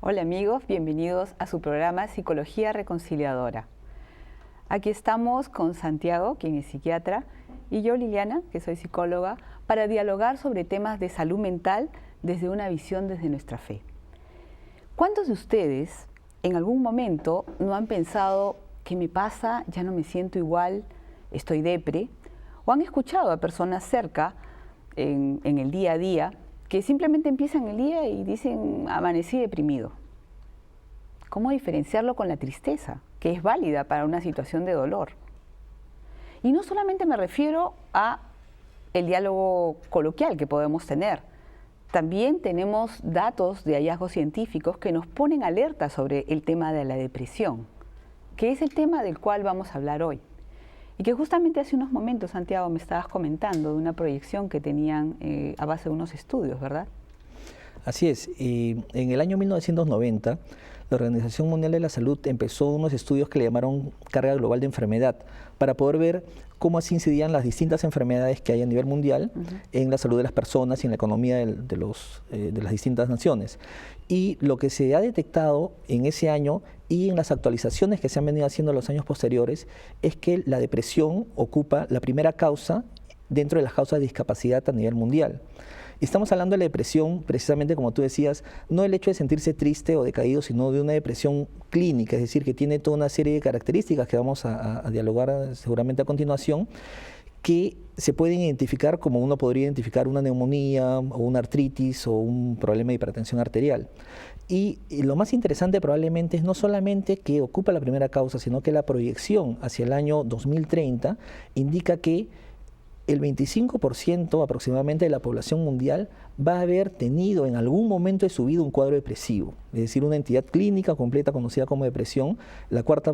Hola amigos, bienvenidos a su programa Psicología Reconciliadora. Aquí estamos con Santiago, quien es psiquiatra, y yo, Liliana, que soy psicóloga, para dialogar sobre temas de salud mental desde una visión desde nuestra fe. ¿Cuántos de ustedes en algún momento no han pensado qué me pasa, ya no me siento igual, estoy depre? ¿O han escuchado a personas cerca en el día a día que simplemente empiezan el día y dicen amanecí deprimido? ¿Cómo diferenciarlo con la tristeza, que es válida para una situación de dolor? Y no solamente me refiero a el diálogo coloquial que podemos tener. También tenemos datos de hallazgos científicos que nos ponen alerta sobre el tema de la depresión, que es el tema del cual vamos a hablar hoy. Y que justamente hace unos momentos, Santiago, me estabas comentando de una proyección que tenían a base de unos estudios, ¿verdad? Así es. En el año 1990, la Organización Mundial de la Salud empezó unos estudios que le llamaron carga global de enfermedad, para poder ver cómo así incidían las distintas enfermedades que hay a nivel mundial en la salud de las personas y en la economía de las distintas naciones. Y lo que se ha detectado en ese año y en las actualizaciones que se han venido haciendo en los años posteriores es que la depresión ocupa la primera causa dentro de las causas de discapacidad a nivel mundial. Estamos hablando de la depresión, precisamente como tú decías, no el hecho de sentirse triste o decaído, sino de una depresión clínica, es decir, que tiene toda una serie de características que vamos a dialogar seguramente a continuación, que se pueden identificar como uno podría identificar una neumonía o una artritis o un problema de hipertensión arterial. Y lo más interesante probablemente es no solamente que ocupa la primera causa, sino que la proyección hacia el año 2030 indica que el 25% aproximadamente de la población mundial va a haber tenido en algún momento de su vida un cuadro depresivo, es decir, una entidad clínica completa conocida como depresión. La cuarta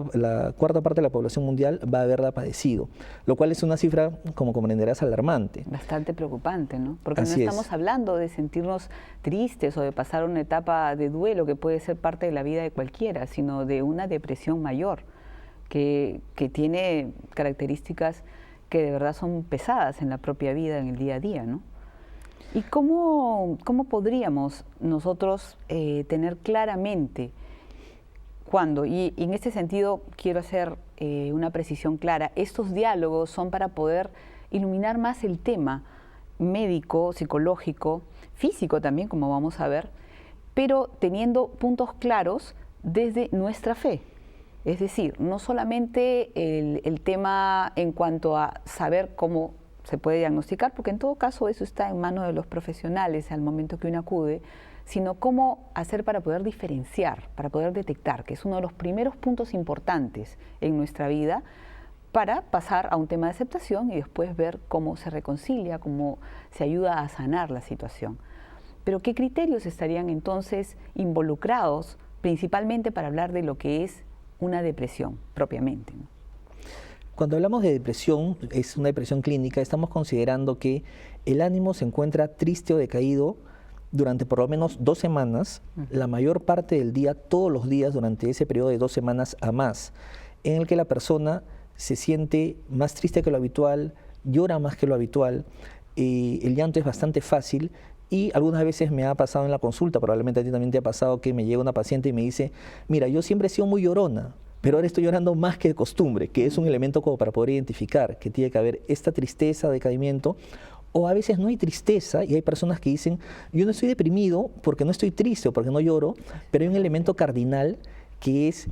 parte de la población mundial va a haberla padecido, lo cual es una cifra, como comprenderás, alarmante. Bastante preocupante, ¿no? Porque no Así estamos hablando de sentirnos tristes o de pasar una etapa de duelo que puede ser parte de la vida de cualquiera, sino de una depresión mayor que tiene características que de verdad son pesadas en la propia vida, en el día a día, ¿no? ¿Y cómo podríamos nosotros tener claramente cuándo? Y en este sentido quiero hacer una precisión clara. Estos diálogos son para poder iluminar más el tema médico, psicológico, físico también, como vamos a ver, pero teniendo puntos claros desde nuestra fe. Es decir, no solamente el tema en cuanto a saber cómo se puede diagnosticar, porque en todo caso eso está en manos de los profesionales al momento que uno acude, sino cómo hacer para poder diferenciar, para poder detectar, que es uno de los primeros puntos importantes en nuestra vida, para pasar a un tema de aceptación y después ver cómo se reconcilia, cómo se ayuda a sanar la situación. Pero ¿qué criterios estarían entonces involucrados principalmente para hablar de lo que es una depresión propiamente, ¿no? Cuando hablamos de depresión, es una depresión clínica, estamos considerando que el ánimo se encuentra triste o decaído durante por lo menos 2 semanas, la mayor parte del día, todos los días durante ese periodo de 2 semanas a más, en el que la persona se siente más triste que lo habitual, llora más que lo habitual, el llanto es bastante fácil. Y algunas veces me ha pasado en la consulta, probablemente a ti también te ha pasado, que me llega una paciente y me dice, mira, yo siempre he sido muy llorona, pero ahora estoy llorando más que de costumbre, que es un elemento como para poder identificar que tiene que haber esta tristeza, decaimiento, o a veces no hay tristeza y hay personas que dicen, yo no estoy deprimido porque no estoy triste o porque no lloro, pero hay un elemento cardinal que es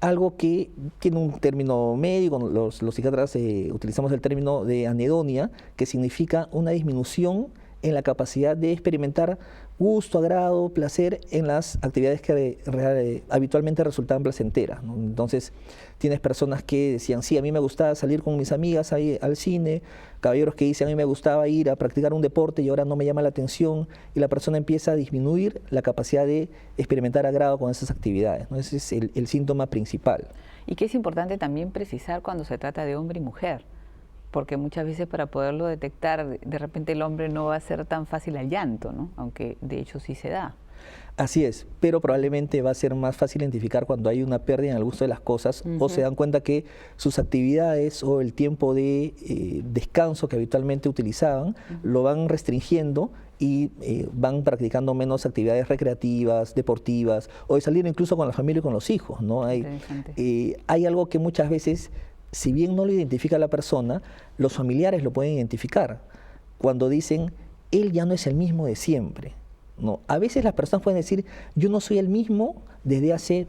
algo que tiene un término médico, los psiquiatras utilizamos el término de anedonia, que significa una disminución en la capacidad de experimentar gusto, agrado, placer en las actividades que habitualmente resultaban placenteras, ¿no? Entonces, tienes personas que decían, sí, a mí me gustaba salir con mis amigas al cine, caballeros que dicen, a mí me gustaba ir a practicar un deporte y ahora no me llama la atención, y la persona empieza a disminuir la capacidad de experimentar agrado con esas actividades, ¿no? Ese es el síntoma principal. Y que es importante también precisar cuando se trata de hombre y mujer, porque muchas veces para poderlo detectar, de repente el hombre no va a ser tan fácil al llanto, ¿no? Aunque de hecho sí se da. Así es, pero probablemente va a ser más fácil identificar cuando hay una pérdida en el gusto de las cosas o se dan cuenta que sus actividades o el tiempo de descanso que habitualmente utilizaban lo van restringiendo y van practicando menos actividades recreativas, deportivas, o de salir incluso con la familia y con los hijos, ¿no? Hay algo que muchas veces, si bien no lo identifica la persona, los familiares lo pueden identificar cuando dicen, él ya no es el mismo de siempre, ¿no? A veces las personas pueden decir, yo no soy el mismo desde hace,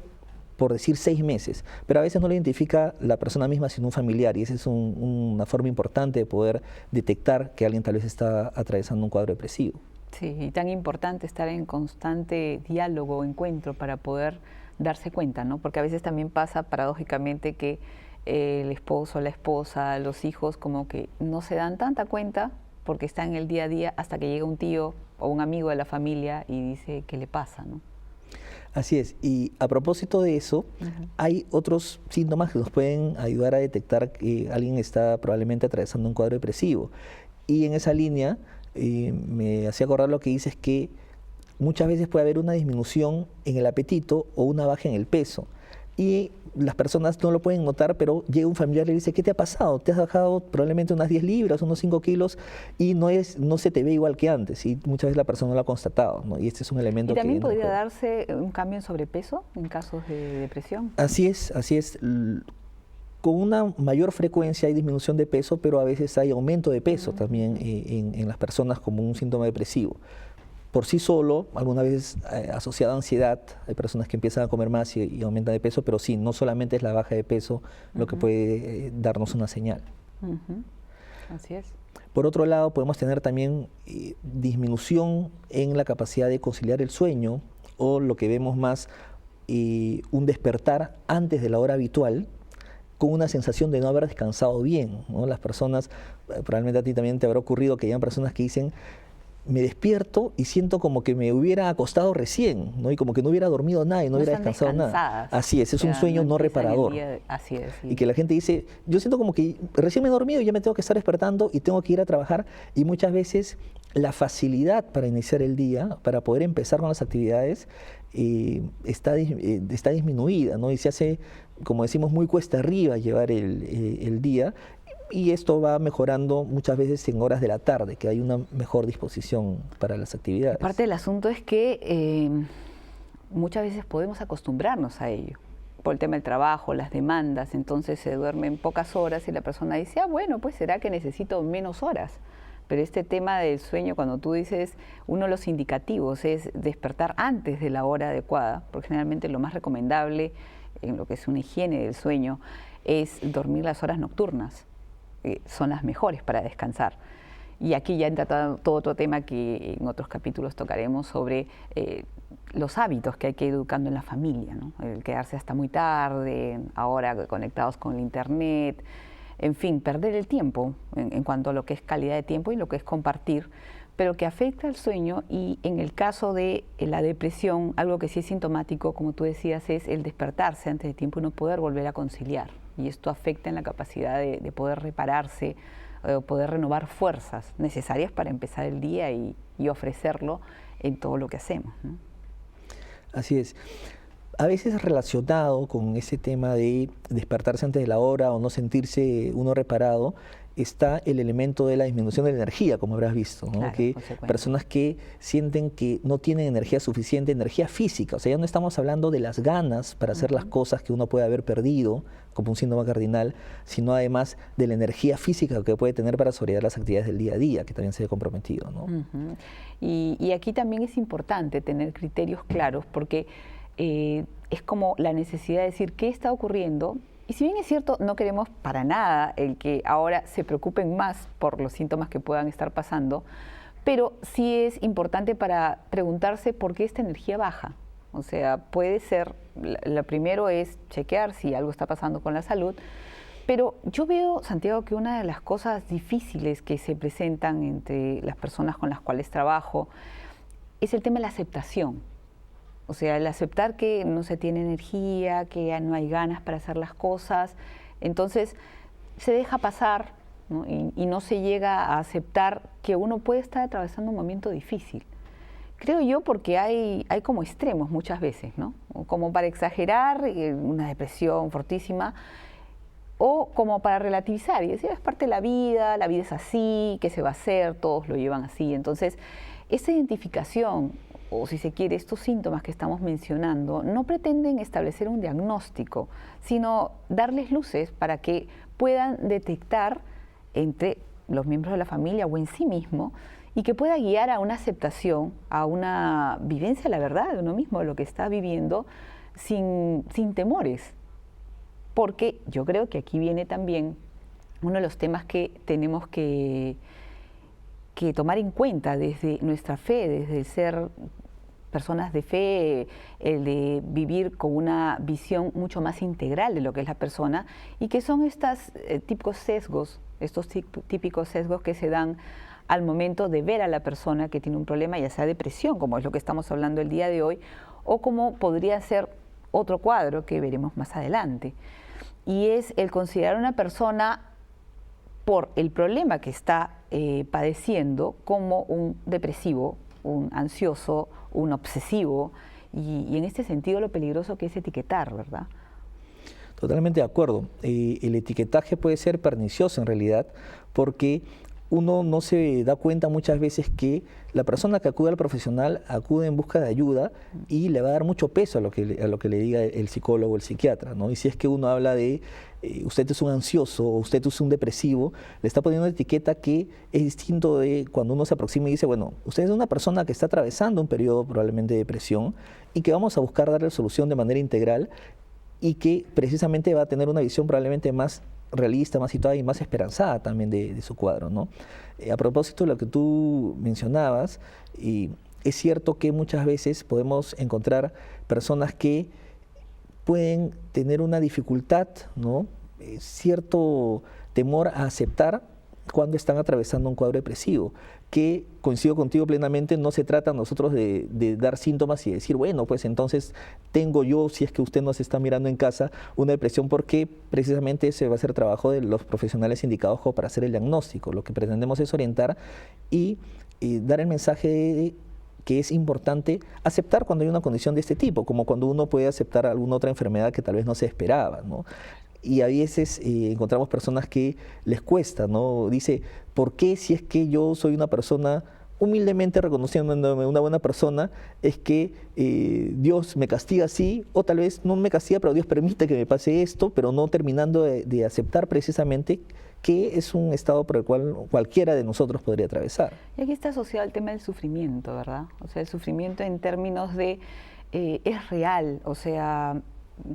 por decir, 6 meses, pero a veces no lo identifica la persona misma, sino un familiar, y esa es una forma importante de poder detectar que alguien tal vez está atravesando un cuadro depresivo. Sí, y tan importante estar en constante diálogo o encuentro para poder darse cuenta, ¿no? Porque a veces también pasa paradójicamente que el esposo, la esposa, los hijos como que no se dan tanta cuenta porque están en el día a día hasta que llega un tío o un amigo de la familia y dice qué le pasa, ¿no? Así es, y a propósito de eso, hay otros síntomas que nos pueden ayudar a detectar que alguien está probablemente atravesando un cuadro depresivo. Y en esa línea me hacía acordar lo que dices, que muchas veces puede haber una disminución en el apetito o una baja en el peso. Y las personas no lo pueden notar, pero llega un familiar y le dice, ¿qué te ha pasado? Te has bajado probablemente unas 10 libras, unos 5 kilos, y no se te ve igual que antes. Y muchas veces la persona no lo ha constatado, ¿no? Y este es un elemento que... ¿Y también podría darse un cambio en sobrepeso en casos de depresión? Así es, así es. Con una mayor frecuencia hay disminución de peso, pero a veces hay aumento de peso también en las personas como un síntoma depresivo. Por sí solo, algunas veces asociado a ansiedad, hay personas que empiezan a comer más y aumentan de peso, pero sí, no solamente es la baja de peso lo que puede darnos una señal. Así es. Por otro lado, podemos tener también disminución en la capacidad de conciliar el sueño, o lo que vemos más, un despertar antes de la hora habitual, con una sensación de no haber descansado bien, ¿no? Las personas, probablemente a ti también te habrá ocurrido que hayan personas que dicen, me despierto y siento como que me hubiera acostado recién, ¿no? Y como que no hubiera dormido nada y no hubiera descansado nada. Así es un sueño no reparador. Así es. Sí. Y que la gente dice, yo siento como que recién me he dormido y ya me tengo que estar despertando y tengo que ir a trabajar, y muchas veces la facilidad para iniciar el día, para poder empezar con las actividades, está disminuida, ¿no? Y se hace, como decimos, muy cuesta arriba llevar el día. Y esto va mejorando muchas veces en horas de la tarde, que hay una mejor disposición para las actividades. Parte del asunto es que muchas veces podemos acostumbrarnos a ello, por el tema del trabajo, las demandas, entonces se duermen pocas horas y la persona dice, bueno, pues será que necesito menos horas. Pero este tema del sueño, cuando tú dices, uno de los indicativos es despertar antes de la hora adecuada, porque generalmente lo más recomendable en lo que es una higiene del sueño es dormir las horas nocturnas. Son las mejores para descansar. Y aquí ya entra todo otro tema que en otros capítulos tocaremos sobre los hábitos que hay que ir educando en la familia, ¿no? El quedarse hasta muy tarde, ahora conectados con el internet, en fin, perder el tiempo en cuanto a lo que es calidad de tiempo y lo que es compartir, pero que afecta al sueño. Y en el caso de la depresión, algo que sí es sintomático, como tú decías, es el despertarse antes de tiempo y no poder volver a conciliar. Y esto afecta en la capacidad de poder repararse, poder renovar fuerzas necesarias para empezar el día y ofrecerlo en todo lo que hacemos, ¿no? Así es. A veces relacionado con ese tema de despertarse antes de la hora o no sentirse uno reparado, está el elemento de la disminución de la energía, como habrás visto, ¿no? Claro, que personas que sienten que no tienen energía suficiente, energía física, o sea, ya no estamos hablando de las ganas para hacer las cosas que uno puede haber perdido, como un síntoma cardinal, sino además de la energía física que puede tener para sobrellevar las actividades del día a día, que también se ve comprometido, ¿no? Y aquí también es importante tener criterios claros, porque es como la necesidad de decir qué está ocurriendo. Y si bien es cierto, no queremos para nada el que ahora se preocupen más por los síntomas que puedan estar pasando, pero sí es importante para preguntarse por qué esta energía baja. O sea, puede ser, lo primero es chequear si algo está pasando con la salud, pero yo veo, Santiago, que una de las cosas difíciles que se presentan entre las personas con las cuales trabajo es el tema de la aceptación. O sea, el aceptar que no se tiene energía, que ya no hay ganas para hacer las cosas, entonces se deja pasar, ¿no? Y no se llega a aceptar que uno puede estar atravesando un momento difícil. Creo yo porque hay como extremos muchas veces, ¿no? Como para exagerar, una depresión fortísima, o como para relativizar y decir, es parte de la vida es así, ¿qué se va a hacer? Todos lo llevan así. Entonces, esta identificación, o si se quiere, estos síntomas que estamos mencionando, no pretenden establecer un diagnóstico, sino darles luces para que puedan detectar entre los miembros de la familia o en sí mismo, y que pueda guiar a una aceptación, a una vivencia de la verdad de uno mismo, de lo que está viviendo, sin temores. Porque yo creo que aquí viene también uno de los temas que tenemos que tomar en cuenta desde nuestra fe, desde el ser personas de fe, el de vivir con una visión mucho más integral de lo que es la persona, y que son estos típicos sesgos que se dan al momento de ver a la persona que tiene un problema, ya sea depresión, como es lo que estamos hablando el día de hoy, o como podría ser otro cuadro que veremos más adelante. Y es el considerar a una persona por el problema que está padeciendo como un depresivo, un ansioso, un obsesivo, y en este sentido lo peligroso que es etiquetar, ¿verdad? Totalmente de acuerdo. El etiquetaje puede ser pernicioso en realidad, porque uno no se da cuenta muchas veces que la persona que acude al profesional acude en busca de ayuda y le va a dar mucho peso a lo que le diga el psicólogo o el psiquiatra, ¿no? Y si es que uno habla de usted es un ansioso o usted es un depresivo, le está poniendo una etiqueta que es distinto de cuando uno se aproxima y dice, bueno, usted es una persona que está atravesando un periodo probablemente de depresión y que vamos a buscar darle solución de manera integral y que precisamente va a tener una visión probablemente más realista, más situada y más esperanzada también de su cuadro, ¿no? A propósito de lo que tú mencionabas, es cierto que muchas veces podemos encontrar personas que pueden tener una dificultad, ¿no? Cierto temor a aceptar cuando están atravesando un cuadro depresivo, que coincido contigo plenamente, no se trata nosotros de dar síntomas y decir, bueno, pues entonces tengo yo, si es que usted nos está mirando en casa, una depresión, porque precisamente ese va a ser trabajo de los profesionales indicados para hacer el diagnóstico. Lo que pretendemos es orientar y dar el mensaje que es importante aceptar cuando hay una condición de este tipo, como cuando uno puede aceptar alguna otra enfermedad que tal vez no se esperaba, ¿no? Y a veces encontramos personas que les cuesta, ¿no? Dice, ¿por qué si es que yo soy una persona humildemente reconociéndome una buena persona, es que Dios me castiga así, o tal vez no me castiga, pero Dios permite que me pase esto, pero no terminando de aceptar precisamente que es un estado por el cual cualquiera de nosotros podría atravesar? Y aquí está asociado el tema del sufrimiento, ¿verdad? O sea, el sufrimiento en términos de es real, o sea,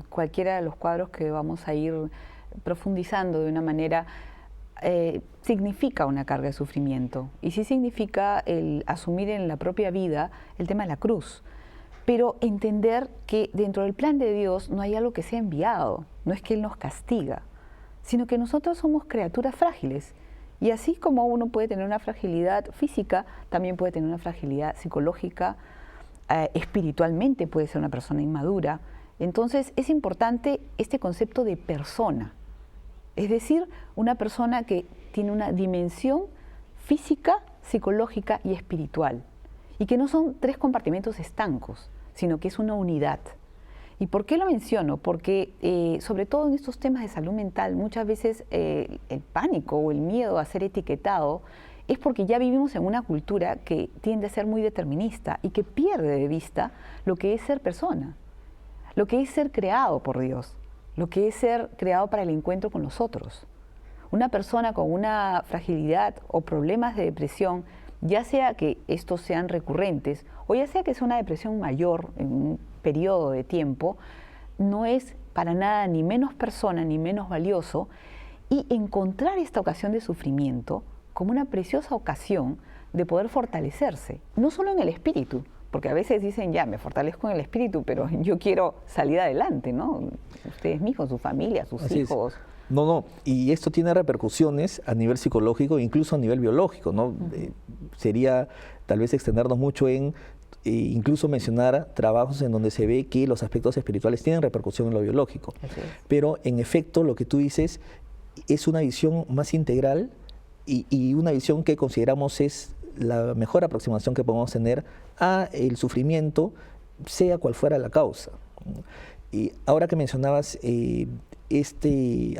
cualquiera de los cuadros que vamos a ir profundizando de una manera significa una carga de sufrimiento, y sí significa el asumir en la propia vida el tema de la cruz, pero entender que dentro del plan de Dios no hay algo que sea enviado, no es que Él nos castiga, sino que nosotros somos criaturas frágiles, y así como uno puede tener una fragilidad física, también puede tener una fragilidad psicológica, espiritualmente puede ser una persona inmadura. Entonces es importante este concepto de persona, es decir, una persona que tiene una dimensión física, psicológica y espiritual, y que no son tres compartimentos estancos, sino que es una unidad. ¿Y por qué lo menciono? Porque sobre todo en estos temas de salud mental, muchas veces el pánico o el miedo a ser etiquetado es porque ya vivimos en una cultura que tiende a ser muy determinista y que pierde de vista lo que es ser persona, lo que es ser creado por Dios, lo que es ser creado para el encuentro con los otros. Una persona con una fragilidad o problemas de depresión, ya sea que estos sean recurrentes o ya sea que sea una depresión mayor en un periodo de tiempo, no es para nada ni menos persona ni menos valioso, y encontrar esta ocasión de sufrimiento como una preciosa ocasión de poder fortalecerse, no solo en el espíritu, porque a veces dicen, ya, me fortalezco en el espíritu, pero yo quiero salir adelante, ¿no? Ustedes mismos, su familia, sus hijos. No, y esto tiene repercusiones a nivel psicológico e incluso a nivel biológico, ¿no? Sería tal vez extendernos mucho en incluso mencionar trabajos en donde se ve que los aspectos espirituales tienen repercusión en lo biológico. Pero en efecto, lo que tú dices es una visión más integral y una visión que consideramos es la mejor aproximación que podemos tener a el sufrimiento, sea cual fuera la causa. Y ahora que mencionabas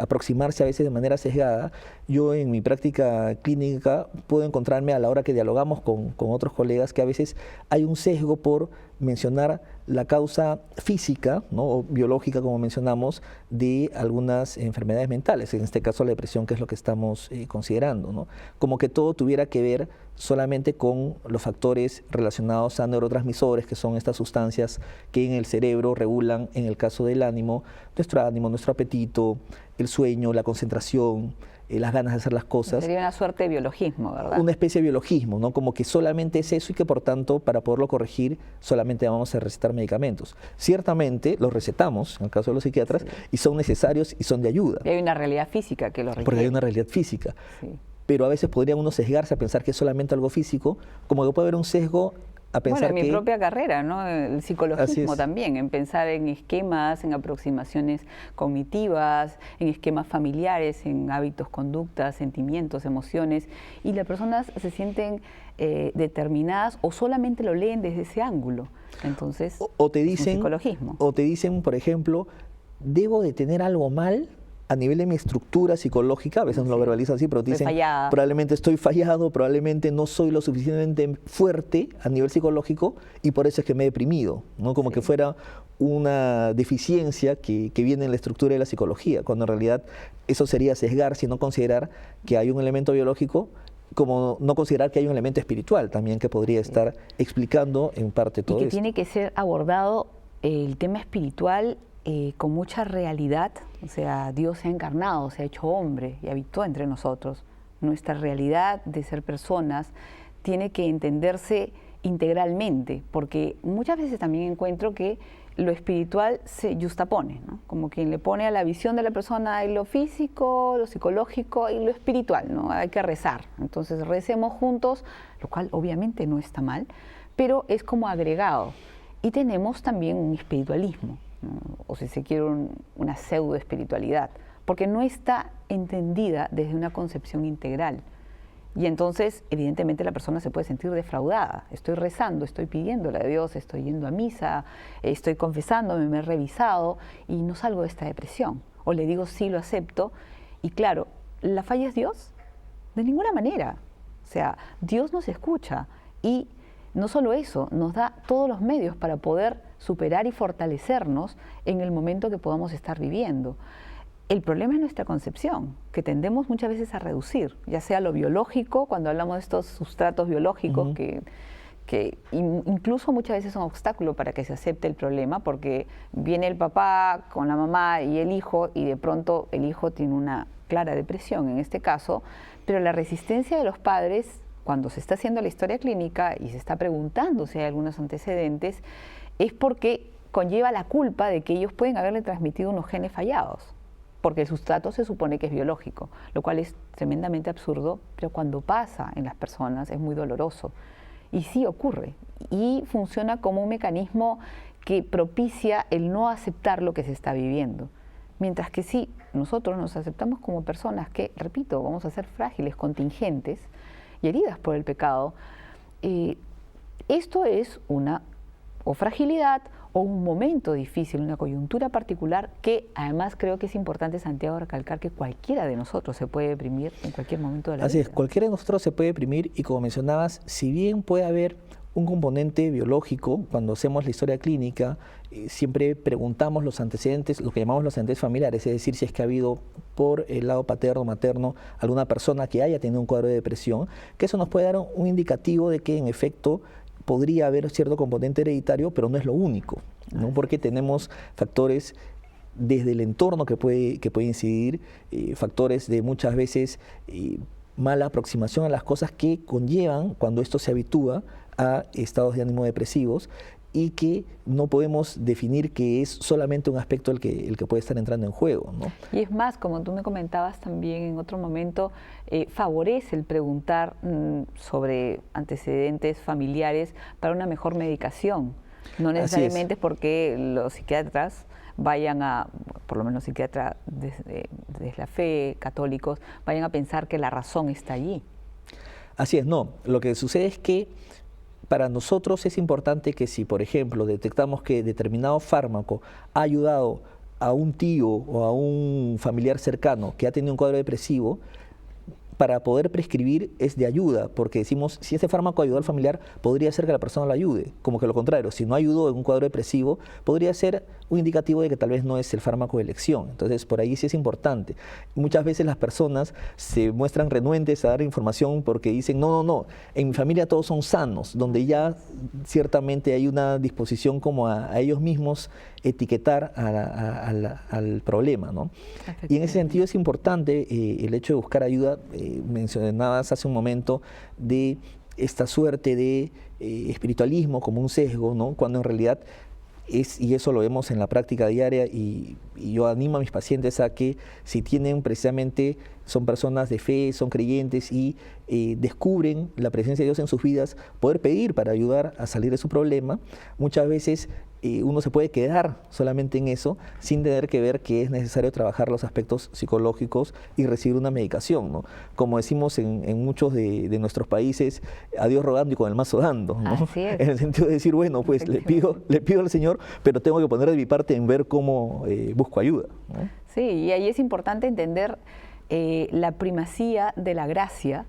aproximarse a veces de manera sesgada. Yo en mi práctica clínica puedo encontrarme a la hora que dialogamos con otros colegas que a veces hay un sesgo por mencionar la causa física, ¿no?, o biológica, como mencionamos, de algunas enfermedades mentales, en este caso la depresión, que es lo que estamos considerando, ¿no? Como que todo tuviera que ver solamente con los factores relacionados a neurotransmisores, que son estas sustancias que en el cerebro regulan, en el caso del ánimo, nuestro apetito, el sueño, la concentración, las ganas de hacer las cosas. Sería una suerte de biologismo, ¿verdad? Una especie de biologismo, ¿no? Como que solamente es eso y que por tanto para poderlo corregir solamente vamos a recetar medicamentos. Ciertamente los recetamos, en el caso de los psiquiatras, sí, y son necesarios y son de ayuda. Y hay una realidad física que lo requiere. Porque hay una realidad física. Sí. Pero a veces podría uno sesgarse a pensar que es solamente algo físico, como que puede haber un sesgo a pensar en mi propia carrera, ¿no? El psicologismo también, en pensar en esquemas, en aproximaciones cognitivas, en esquemas familiares, en hábitos, conductas, sentimientos, emociones, y las personas se sienten determinadas o solamente lo leen desde ese ángulo. Entonces, o te dicen, es un psicologismo. O te dicen, por ejemplo, debo de tener algo mal a nivel de mi estructura psicológica, a veces no lo verbalizan así, pero te dicen, probablemente estoy fallado, probablemente no soy lo suficientemente fuerte a nivel psicológico y por eso es que me he deprimido, ¿no? Como que fuera una deficiencia que viene en la estructura de la psicología, cuando en realidad eso sería sesgar, sino considerar que hay un elemento biológico, como no considerar que hay un elemento espiritual también que podría estar explicando en parte todo esto. Y que tiene que ser abordado el tema espiritual con mucha realidad. O sea, Dios se ha encarnado, se ha hecho hombre y habitó entre nosotros. Nuestra realidad de ser personas tiene que entenderse integralmente, porque muchas veces también encuentro que lo espiritual se justapone, ¿no? Como quien le pone a la visión de la persona lo físico, lo psicológico y lo espiritual, ¿no? Hay que rezar. Entonces recemos juntos, lo cual obviamente no está mal, pero es como agregado. Y tenemos también un espiritualismo, ¿no? O si se quiere una pseudo espiritualidad, porque no está entendida desde una concepción integral. Y entonces, evidentemente, la persona se puede sentir defraudada. Estoy rezando, estoy pidiéndole a Dios, estoy yendo a misa, estoy confesándome, me he revisado y no salgo de esta depresión. O le digo, sí, lo acepto. Y claro, ¿la falla es Dios? De ninguna manera. O sea, Dios nos escucha y no solo eso, nos da todos los medios para poder superar y fortalecernos en el momento que podamos estar viviendo. El problema es nuestra concepción, que tendemos muchas veces a reducir, ya sea lo biológico, cuando hablamos de estos sustratos biológicos que incluso muchas veces son obstáculo para que se acepte el problema, porque viene el papá con la mamá y el hijo, y de pronto el hijo tiene una clara depresión en este caso, pero la resistencia de los padres, cuando se está haciendo la historia clínica y se está preguntando si hay algunos antecedentes, es porque conlleva la culpa de que ellos pueden haberle transmitido unos genes fallados, porque el sustrato se supone que es biológico, lo cual es tremendamente absurdo, pero cuando pasa en las personas es muy doloroso. Y sí ocurre, y funciona como un mecanismo que propicia el no aceptar lo que se está viviendo. Mientras que si nosotros nos aceptamos como personas que, repito, vamos a ser frágiles, contingentes y heridas por el pecado, esto es una o fragilidad o un momento difícil, una coyuntura particular que además creo que es importante, Santiago, recalcar que cualquiera de nosotros se puede deprimir en cualquier momento de la vida. Así es, cualquiera de nosotros se puede deprimir y como mencionabas, si bien puede haber un componente biológico, cuando hacemos la historia clínica, siempre preguntamos los antecedentes, lo que llamamos los antecedentes familiares, es decir, si es que ha habido por el lado paterno o materno alguna persona que haya tenido un cuadro de depresión, que eso nos puede dar un indicativo de que en efecto podría haber cierto componente hereditario, pero no es lo único, ¿no? Porque tenemos factores desde el entorno que puede incidir, factores de muchas veces mala aproximación a las cosas que conllevan cuando esto se habitúa a estados de ánimo depresivos y que no podemos definir que es solamente un aspecto el que puede estar entrando en juego, ¿no? Y es más, como tú me comentabas también en otro momento, favorece el preguntar sobre antecedentes familiares para una mejor medicación. No necesariamente es porque los psiquiatras vayan a, por lo menos psiquiatras desde la fe, católicos, vayan a pensar que la razón está allí. Así es, no. Lo que sucede es que para nosotros es importante que si, por ejemplo, detectamos que determinado fármaco ha ayudado a un tío o a un familiar cercano que ha tenido un cuadro depresivo, para poder prescribir es de ayuda, porque decimos, si ese fármaco ayudó al familiar, podría ser que la persona lo ayude, como que lo contrario, si no ayudó en un cuadro depresivo, podría ser un indicativo de que tal vez no es el fármaco de elección. Entonces, por ahí sí es importante. Muchas veces las personas se muestran renuentes a dar información porque dicen, no, en mi familia todos son sanos, donde ya ciertamente hay una disposición como a ellos mismos etiquetar al problema, ¿no? Y en ese sentido es importante el hecho de buscar ayuda. Mencionabas hace un momento de esta suerte de espiritualismo como un sesgo, ¿no? Cuando en realidad es, y eso lo vemos en la práctica diaria, y yo animo a mis pacientes a que si tienen precisamente, son personas de fe, son creyentes y descubren la presencia de Dios en sus vidas, poder pedir para ayudar a salir de su problema. Muchas veces uno se puede quedar solamente en eso sin tener que ver que es necesario trabajar los aspectos psicológicos y recibir una medicación, ¿no? Como decimos en muchos de nuestros países, a Dios rogando y con el mazo dando, ¿no? Así es. En el sentido de decir, bueno, pues le pido al Señor, pero tengo que poner de mi parte en ver cómo busco ayuda, ¿no? Sí, y ahí es importante entender la primacía de la gracia.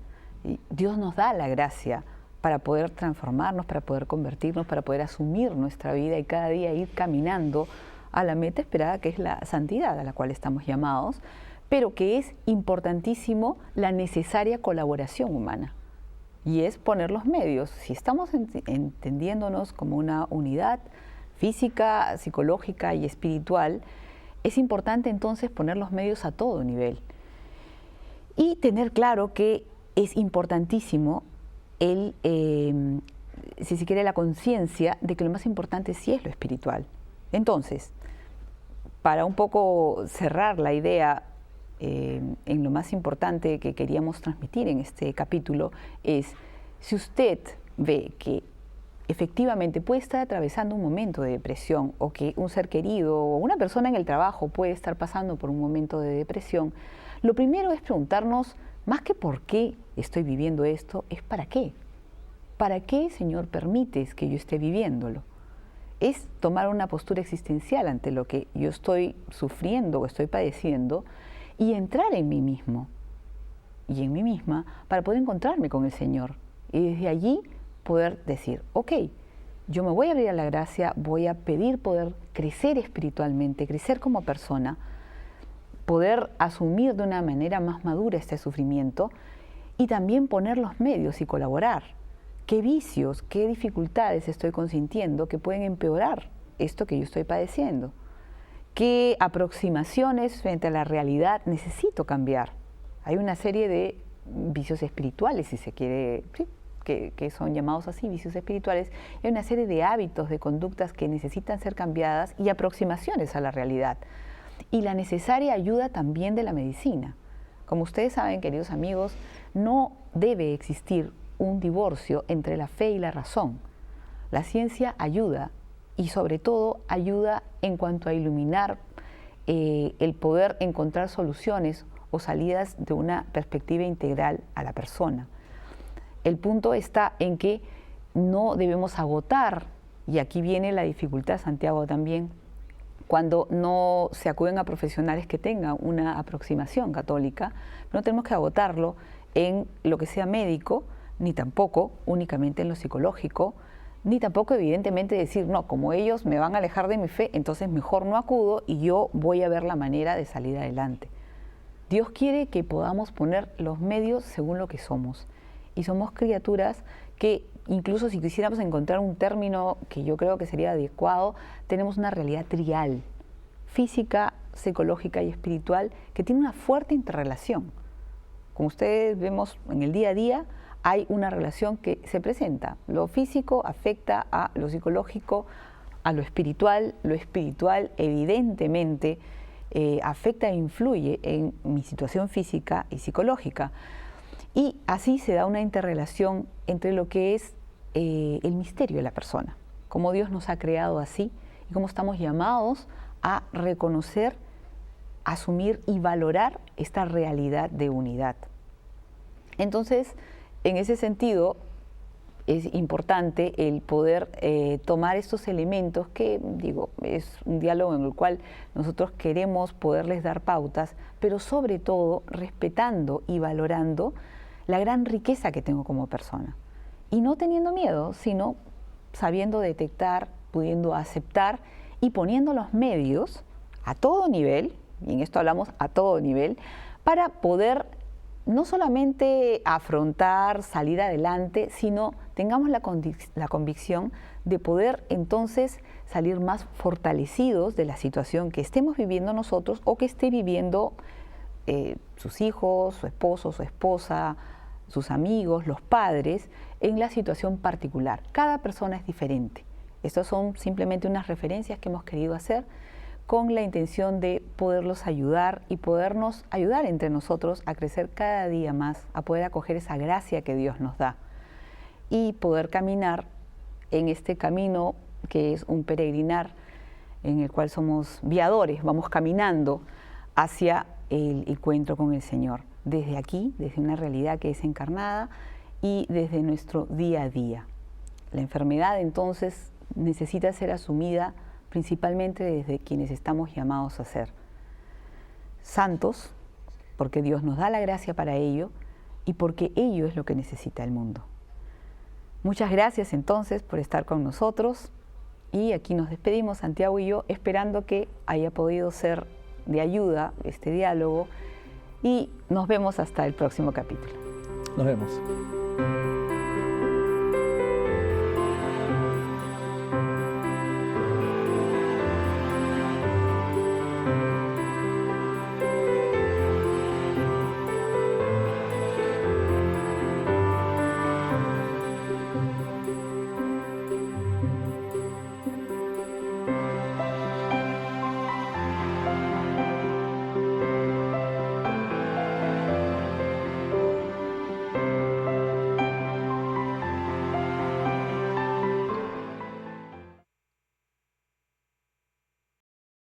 Dios nos da la gracia para poder transformarnos, para poder convertirnos, para poder asumir nuestra vida y cada día ir caminando a la meta esperada, que es la santidad a la cual estamos llamados, pero que es importantísimo la necesaria colaboración humana. Y es poner los medios. Si estamos entendiéndonos como una unidad física, psicológica y espiritual, es importante entonces poner los medios a todo nivel. Y tener claro que es importantísimo si se quiere, la conciencia de que lo más importante sí es lo espiritual. Entonces, para un poco cerrar la idea en lo más importante que queríamos transmitir en este capítulo es, si usted ve que efectivamente puede estar atravesando un momento de depresión, o que un ser querido o una persona en el trabajo puede estar pasando por un momento de depresión, lo primero es preguntarnos, más que por qué estoy viviendo esto, es para qué. ¿Para qué, Señor, permites que yo esté viviéndolo? Es tomar una postura existencial ante lo que yo estoy sufriendo o estoy padeciendo y entrar en mí mismo y en mí misma para poder encontrarme con el Señor. Y desde allí poder decir, ok, yo me voy a abrir a la gracia, voy a pedir poder crecer espiritualmente, crecer como persona, poder asumir de una manera más madura este sufrimiento y también poner los medios y colaborar. ¿Qué vicios, qué dificultades estoy consintiendo que pueden empeorar esto que yo estoy padeciendo? ¿Qué aproximaciones frente a la realidad necesito cambiar? Hay una serie de vicios espirituales, si se quiere, sí, que son llamados así, vicios espirituales. Hay una serie de hábitos, de conductas que necesitan ser cambiadas y aproximaciones a la realidad. Y la necesaria ayuda también de la medicina. Como ustedes saben, queridos amigos, no debe existir un divorcio entre la fe y la razón. La ciencia ayuda, y sobre todo ayuda en cuanto a iluminar el poder encontrar soluciones o salidas de una perspectiva integral a la persona. El punto está en que no debemos agotar, y aquí viene la dificultad, Santiago, también, cuando no se acuden a profesionales que tengan una aproximación católica, no tenemos que agotarlo en lo que sea médico, ni tampoco únicamente en lo psicológico, ni tampoco evidentemente decir, no, como ellos me van a alejar de mi fe, entonces mejor no acudo y yo voy a ver la manera de salir adelante. Dios quiere que podamos poner los medios según lo que somos. Y somos criaturas que, incluso si quisiéramos encontrar un término que yo creo que sería adecuado, tenemos una realidad trial, física, psicológica y espiritual, que tiene una fuerte interrelación. Como ustedes vemos en el día a día, hay una relación que se presenta. Lo físico afecta a lo psicológico, a lo espiritual evidentemente afecta e influye en mi situación física y psicológica. Y así se da una interrelación entre lo que es el misterio de la persona, cómo Dios nos ha creado así y cómo estamos llamados a reconocer, asumir y valorar esta realidad de unidad. Entonces, en ese sentido, es importante el poder tomar estos elementos que, digo, es un diálogo en el cual nosotros queremos poderles dar pautas, pero sobre todo respetando y valorando la gran riqueza que tengo como persona. Y no teniendo miedo, sino sabiendo detectar, pudiendo aceptar y poniendo los medios a todo nivel, y en esto hablamos a todo nivel, para poder no solamente afrontar, salir adelante, sino tengamos la convicción de poder entonces salir más fortalecidos de la situación que estemos viviendo nosotros o que esté viviendo sus hijos, su esposo, su esposa, sus amigos, los padres, en la situación particular. Cada persona es diferente. Estas son simplemente unas referencias que hemos querido hacer con la intención de poderlos ayudar y podernos ayudar entre nosotros a crecer cada día más, a poder acoger esa gracia que Dios nos da y poder caminar en este camino que es un peregrinar en el cual somos viadores, vamos caminando hacia el encuentro con el Señor, desde aquí, desde una realidad que es encarnada y desde nuestro día a día. La enfermedad entonces necesita ser asumida principalmente desde quienes estamos llamados a ser santos, porque Dios nos da la gracia para ello y porque ello es lo que necesita el mundo. Muchas gracias entonces por estar con nosotros y aquí nos despedimos, Santiago y yo, esperando que haya podido ser de ayuda este diálogo y nos vemos hasta el próximo capítulo. Nos vemos.